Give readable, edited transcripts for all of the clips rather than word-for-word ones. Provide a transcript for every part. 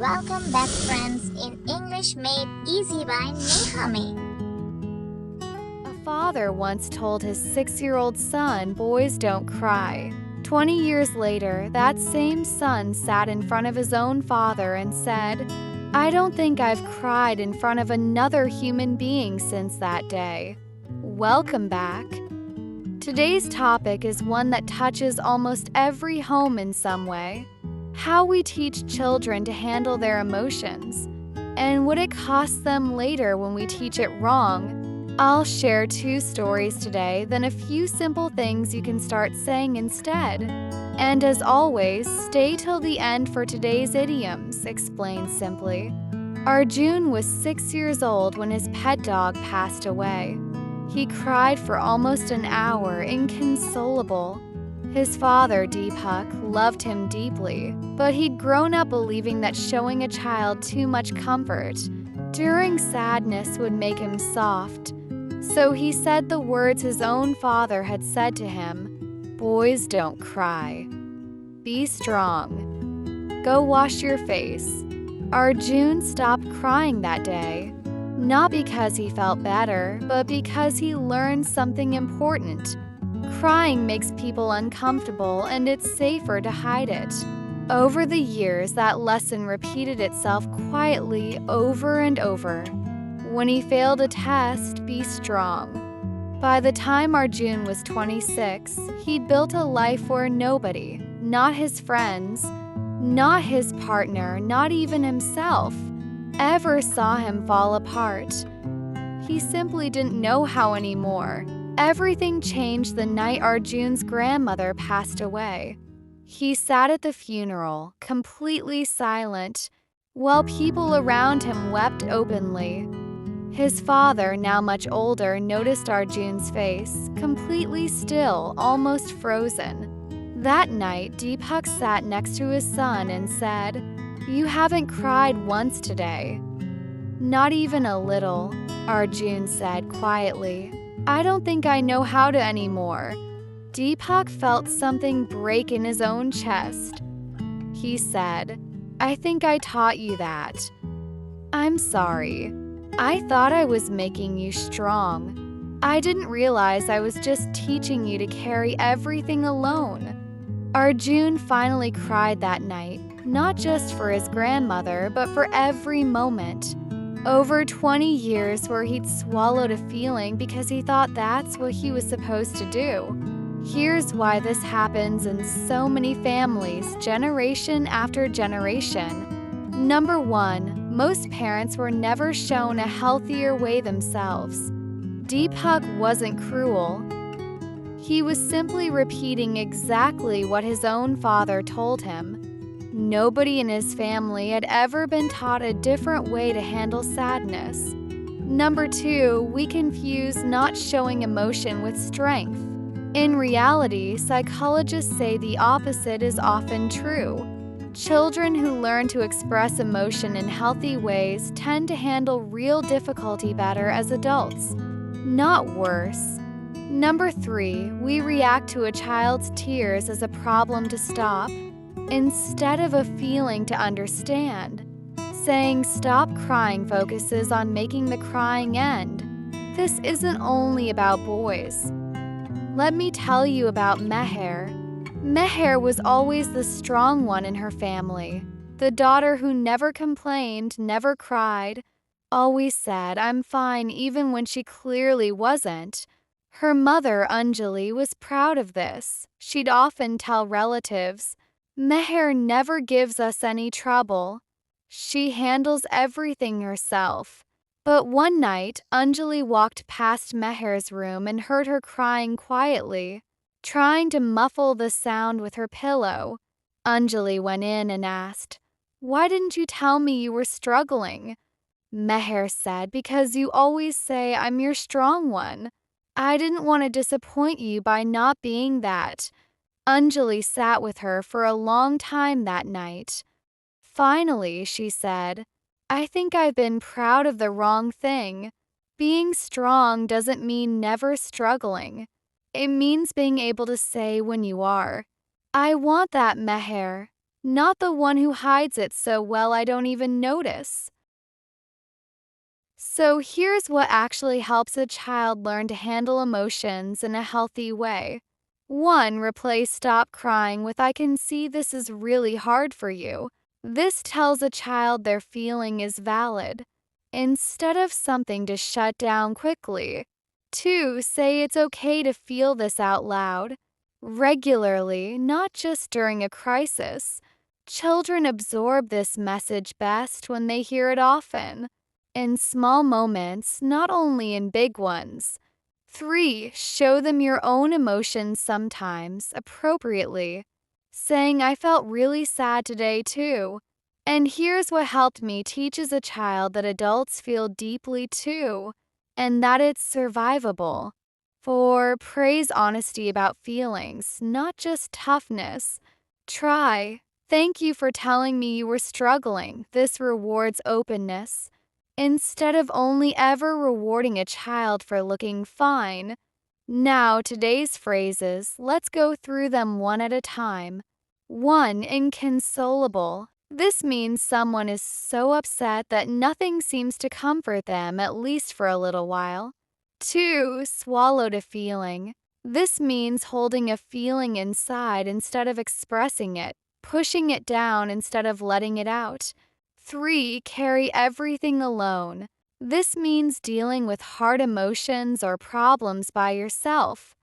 Welcome back friends in English Made Easy by Neha. A father once told his 6-year-old son, "Boys don't cry." 20 years later, that same son sat in front of his own father and said, "I don't think I've cried in front of another human being since that day." Welcome back. Today's topic is one that touches almost every home in some way: how we teach children to handle their emotions, and what it costs them later when we teach it wrong. I'll share 2 stories today, then a few simple things you can start saying instead. And as always, stay till the end for today's idioms, explained simply. Arjun was 6 years old when his pet dog passed away. He cried for almost an hour, inconsolable. His father, Deepak, loved him deeply, but he'd grown up believing that showing a child too much comfort during sadness would make him soft. So he said the words his own father had said to him: "Boys don't cry. Be strong. Go wash your face." Arjun stopped crying that day, not because he felt better, but because he learned something important. Crying makes people uncomfortable, and it's safer to hide it. Over the years, that lesson repeated itself quietly over and over. When he failed a test, be strong. By the time Arjun was 26, he'd built a life where nobody, not his friends, not his partner, not even himself, ever saw him fall apart. He simply didn't know how anymore. Everything changed the night Arjun's grandmother passed away. He sat at the funeral, completely silent, while people around him wept openly. His father, now much older, noticed Arjun's face, completely still, almost frozen. That night, Deepak sat next to his son and said, "You haven't cried once today." "Not even a little," Arjun said quietly. "I don't think I know how to anymore." Deepak felt something break in his own chest. He said, "I think I taught you that. I'm sorry. I thought I was making you strong. I didn't realize I was just teaching you to carry everything alone." Arjun finally cried that night, not just for his grandmother, but for every moment. Over 20 years where he'd swallowed a feeling because he thought that's what he was supposed to do. Here's why this happens in so many families, generation after generation. Number 1, most parents were never shown a healthier way themselves. Deepak wasn't cruel. He was simply repeating exactly what his own father told him. Nobody in his family had ever been taught a different way to handle sadness. Number 2, we confuse not showing emotion with strength. In reality, psychologists say the opposite is often true. Children who learn to express emotion in healthy ways tend to handle real difficulty better as adults, not worse. Number 3, we react to a child's tears as a problem to stop, instead of a feeling to understand. Saying "stop crying" focuses on making the crying end. This isn't only about boys. Let me tell you about Meher. Meher was always the strong one in her family, the daughter who never complained, never cried, always said "I'm fine" even when she clearly wasn't. Her mother, Anjali, was proud of this. She'd often tell relatives, "Meher never gives us any trouble. She handles everything herself." But one night, Anjali walked past Meher's room and heard her crying quietly, trying to muffle the sound with her pillow. Anjali went in and asked, "Why didn't you tell me you were struggling?" Meher said, "Because you always say I'm your strong one. I didn't want to disappoint you by not being that." Anjali sat with her for a long time that night. Finally, she said, "I think I've been proud of the wrong thing. Being strong doesn't mean never struggling. It means being able to say when you are, 'I want that, Meher. not the one who hides it so well I don't even notice. So here's what actually helps a child learn to handle emotions in a healthy way. 1. Replace stop crying with I can see this is really hard for you. This tells a child their feeling is valid, instead of something to shut down quickly. 2. Say it's okay to feel this out loud, regularly, not just during a crisis. Children absorb this message best when they hear it often, in small moments, not only in big ones. 3. Show them your own emotions sometimes, appropriately, saying, I felt really sad today too. And here's what helped me teaches a child that adults feel deeply too, and that it's survivable. 4. Praise honesty about feelings, not just toughness. Try. Thank you for telling me you were struggling. This rewards openness, instead of only ever rewarding a child for looking fine. Now, today's phrases, let's go through them one at a time. 1. Inconsolable. This means someone is so upset that nothing seems to comfort them, at least for a little while. 2. Swallowed a feeling. This means holding a feeling inside instead of expressing it, pushing it down instead of letting it out. 3. Carry everything alone. This means dealing with hard emotions or problems by yourself,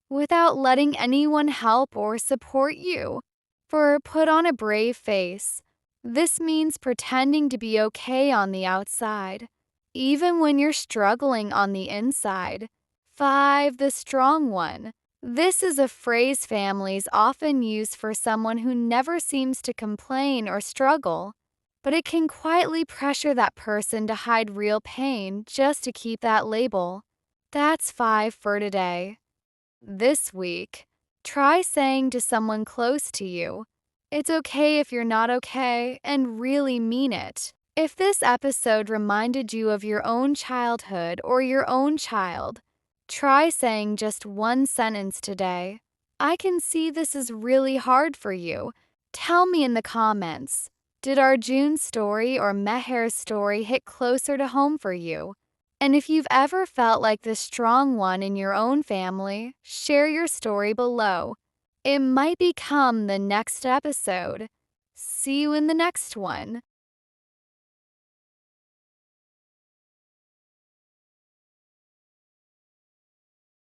without letting anyone help or support you. 4. Put on a brave face. This means pretending to be okay on the outside, even when you're struggling on the inside. 5. The strong one. This is a phrase families often use for someone who never seems to complain or struggle, but it can quietly pressure that person to hide real pain just to keep that label. That's 5 for today. This week, try saying to someone close to you, it's okay if you're not okay, and really mean it. If this episode reminded you of your own childhood or your own child, try saying just one sentence today. I can see this is really hard for you. Tell me in the comments. Did our June story or Meher's story hit closer to home for you? And if you've ever felt like the strong one in your own family, share your story below. It might become the next episode. See you in the next one.